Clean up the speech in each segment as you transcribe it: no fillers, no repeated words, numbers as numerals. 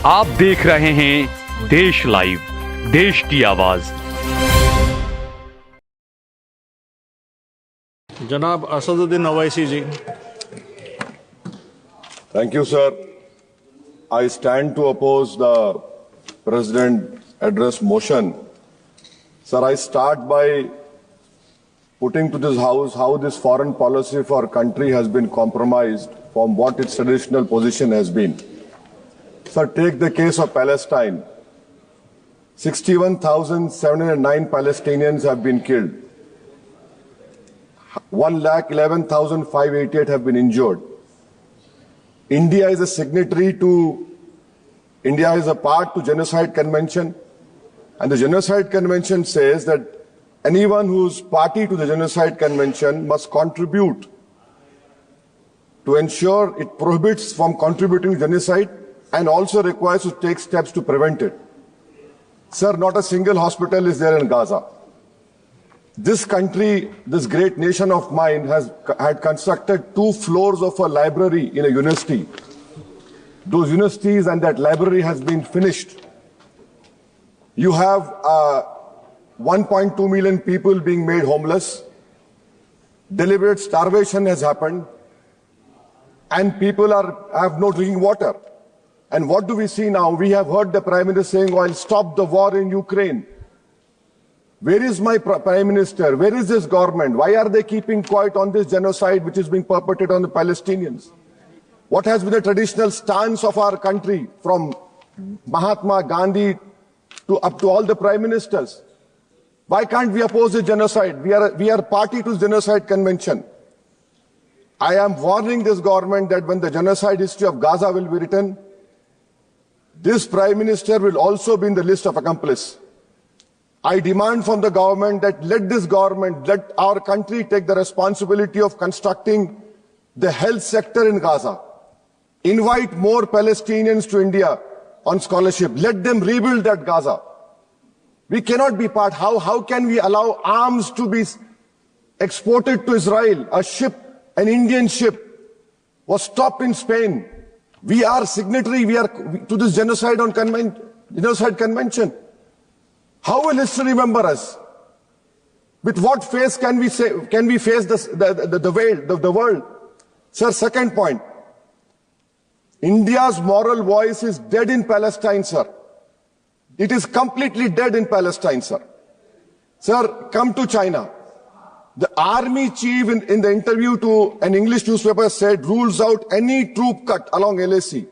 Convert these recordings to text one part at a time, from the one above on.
आप देख रहे हैं देश लाइव, देश की आवाज। जनाब असदुद्दीन अवैसी जी। Thank you, sir. I stand to oppose the President's address motion. Sir, I start by putting to this House how this foreign policy for our country has been compromised from what its traditional position has been. Sir, take the case of Palestine. 61,709 Palestinians have been killed. 1,11,588 have been injured. India is a signatory to, India is a part to Genocide Convention, and the Genocide Convention says that anyone who's party to the Genocide Convention must contribute to ensure it prohibits from contributing to genocide and also requires to take steps to prevent it. Sir, not a single hospital is there in Gaza. This country, this great nation of mine had constructed 2 floors of a library in a university. Those universities and that library has been finished. You have 1.2 million people being made homeless. Deliberate starvation has happened. And people have no drinking water. And what do we see now? We have heard the Prime Minister saying, I'll stop the war in Ukraine. Where is my Prime Minister? Where is this government? Why are they keeping quiet on this genocide which is being perpetrated on the Palestinians? What has been the traditional stance of our country from Mahatma Gandhi up to all the Prime Ministers? Why can't we oppose the genocide? We are party to the Genocide Convention. I am warning this government that when the genocide history of Gaza will be written, this Prime Minister will also be in the list of accomplices. I demand from the government that let our country take the responsibility of constructing the health sector in Gaza. Invite more Palestinians to India on scholarship. Let them rebuild that Gaza. We cannot be part. How can we allow arms to be exported to Israel? An Indian ship was stopped in Spain. We are signatory to this Genocide Convention. How will history remember us? With what face can we face the world? Sir, second point. India's moral voice is dead in Palestine, sir. It is completely dead in Palestine, sir. Sir, come to China. The army chief in the interview to an English newspaper said rules out any troop cut along LAC.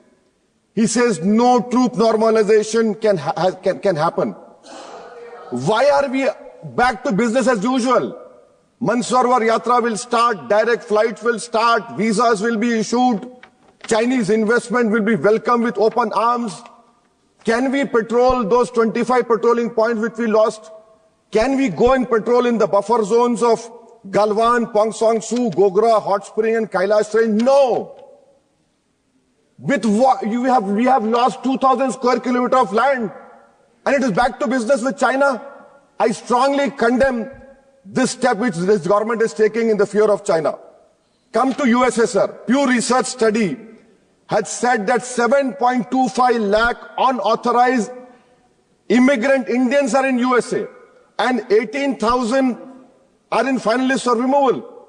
He says no troop normalization can happen. Why are we back to business as usual? Mansarovar Yatra will start, direct flights will start, visas will be issued, Chinese investment will be welcomed with open arms. Can we patrol those 25 patrolling points which we lost? Can we go and patrol in the buffer zones of Galwan, Pong Song Su, Gogra, Hot Spring and Kailash Range? No. With what we have lost 2,000 square kilometers of land. And it is back to business with China. I strongly condemn this step which this government is taking in the fear of China. Come to USSR. Pew Research study had said that 7.25 lakh unauthorized immigrant Indians are in USA and 18,000 are in final list for removal.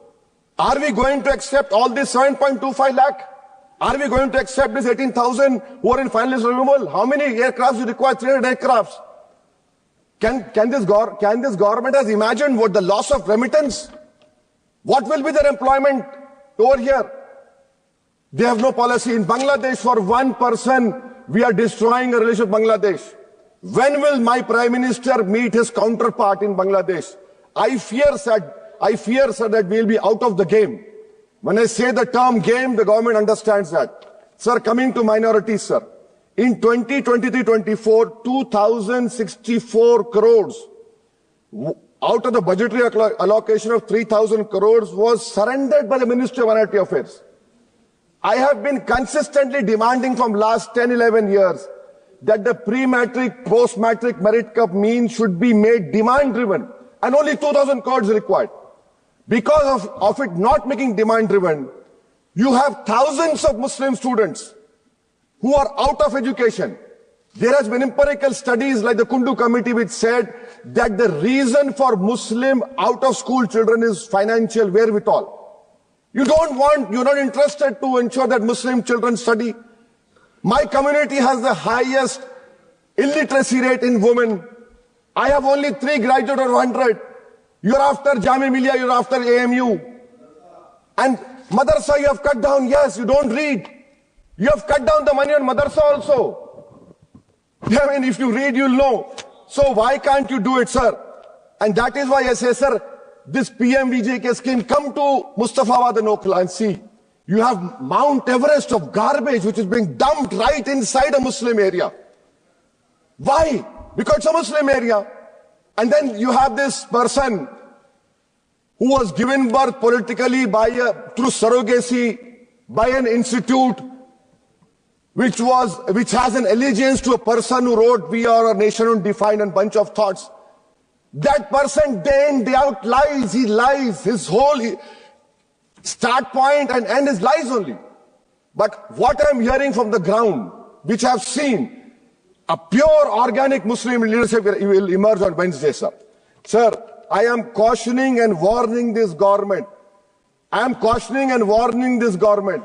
Are we going to accept all this 7.25 lakh? Are we going to accept this 18,000 who are in final list for removal? How many aircrafts you require? 300 aircrafts. Can this government has imagined what the loss of remittance? What will be their employment over here? They have no policy. In Bangladesh, for one person, we are destroying a relationship with Bangladesh. When will my Prime Minister meet his counterpart in Bangladesh? I fear, sir, that we will be out of the game. When I say the term game, the government understands that. Sir, coming to minorities, sir. In 2023-24, 2,064 crores out of the budgetary allocation of 3,000 crores was surrendered by the Ministry of Minority Affairs. I have been consistently demanding from last 10-11 years that the pre-matric, post-matric merit cup mean should be made demand-driven, and only 2,000 crores required. Because of it not making demand-driven, you have thousands of Muslim students who are out of education. There has been empirical studies like the Kundu Committee which said that the reason for Muslim out-of-school children is financial wherewithal. You're not interested to ensure that Muslim children study. My community has the highest illiteracy rate in women. I have only 3 graduates out of 100. You're after Jamia Millia, you're after AMU. And madrasa you have cut down, yes, you don't read. You have cut down the money on madrasa also. I mean, if you read, you'll know. So why can't you do it, sir? And that is why I say, sir, this PMVJK scheme, come to Mustafabad and Okla and see. You have Mount Everest of garbage which is being dumped right inside a Muslim area. Why? Because it's a Muslim area. And then you have this person who was given birth politically through surrogacy by an institute which has an allegiance to a person who wrote "We Are a Nation Undefined" and bunch of thoughts. That person day in, day out lies. He lies. His whole start point and end is lies only. But what I'm hearing from the ground, which I've seen, a pure organic Muslim leadership will emerge on Wednesday, sir. Sir, I am cautioning and warning this government. I am cautioning and warning this government.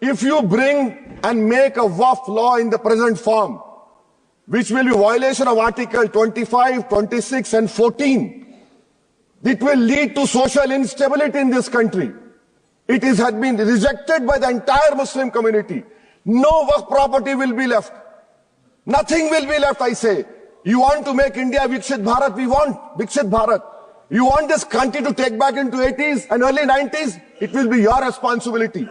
If you bring and make a Waqf law in the present form, which will be violation of Article 25, 26 and 14, it will lead to social instability in this country. It has been rejected by the entire Muslim community. No Waqf property will be left. Nothing will be left, I say. You want to make India Vikshit Bharat? We want Vikshit Bharat. You want this country to take back into 80s and early 90s? It will be your responsibility.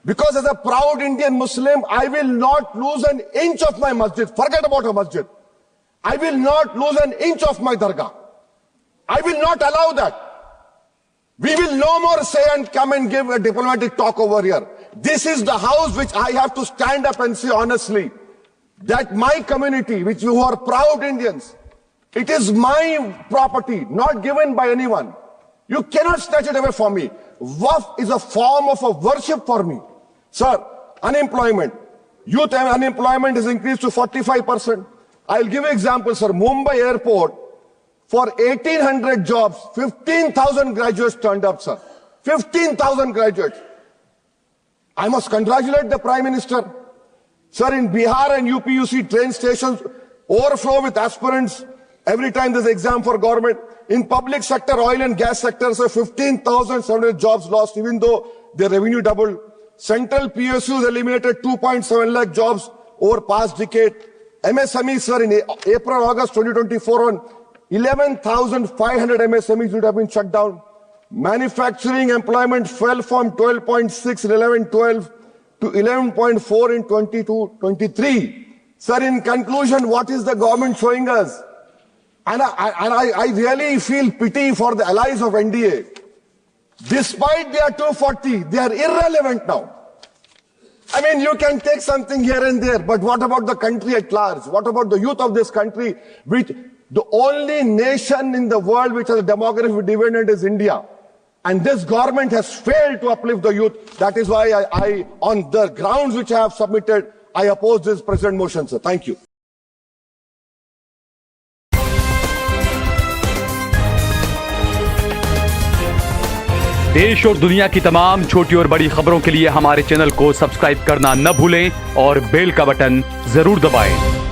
Because as a proud Indian Muslim, I will not lose an inch of my masjid. Forget about a masjid. I will not lose an inch of my dargah. I will not allow that. We will no more say and come and give a diplomatic talk over here. This is the house which I have to stand up and say honestly that my community, which you are proud Indians, it is my property, not given by anyone. You cannot snatch it away from me. Waqf is a form of a worship for me. Sir, unemployment. Youth unemployment is increased to 45%. I'll give you example, sir. Mumbai airport, for 1,800 jobs, 15,000 graduates turned up, sir. 15,000 graduates. I must congratulate the Prime Minister. Sir, in Bihar and UP, you see train stations overflow with aspirants every time there's exam for government. In public sector, oil and gas sector, sir, 15,700 jobs lost, even though their revenue doubled. Central PSUs eliminated 2.7 lakh jobs over past decade. MSMEs, sir, in April, August 2024, on 11,500 MSMEs would have been shut down. Manufacturing employment fell from 12.6 in 11-12 to 11.4 in 22-23. Sir, in conclusion, what is the government showing us? And I really feel pity for the allies of NDA. Despite they are 240, they are irrelevant now. I mean, you can take something here and there, but what about the country at large? What about the youth of this country, which the only nation in the world which has a demographic dividend is India. And this government has failed to uplift the youth. That is why I on the grounds which I have submitted, I oppose this President motion, sir. Thank you. देश और दुनिया की तमाम छोटी और बड़ी खबरों के लिए हमारे चैनल को सब्सक्राइब करना न भूलें और बेल का बटन जरूर दबाएं।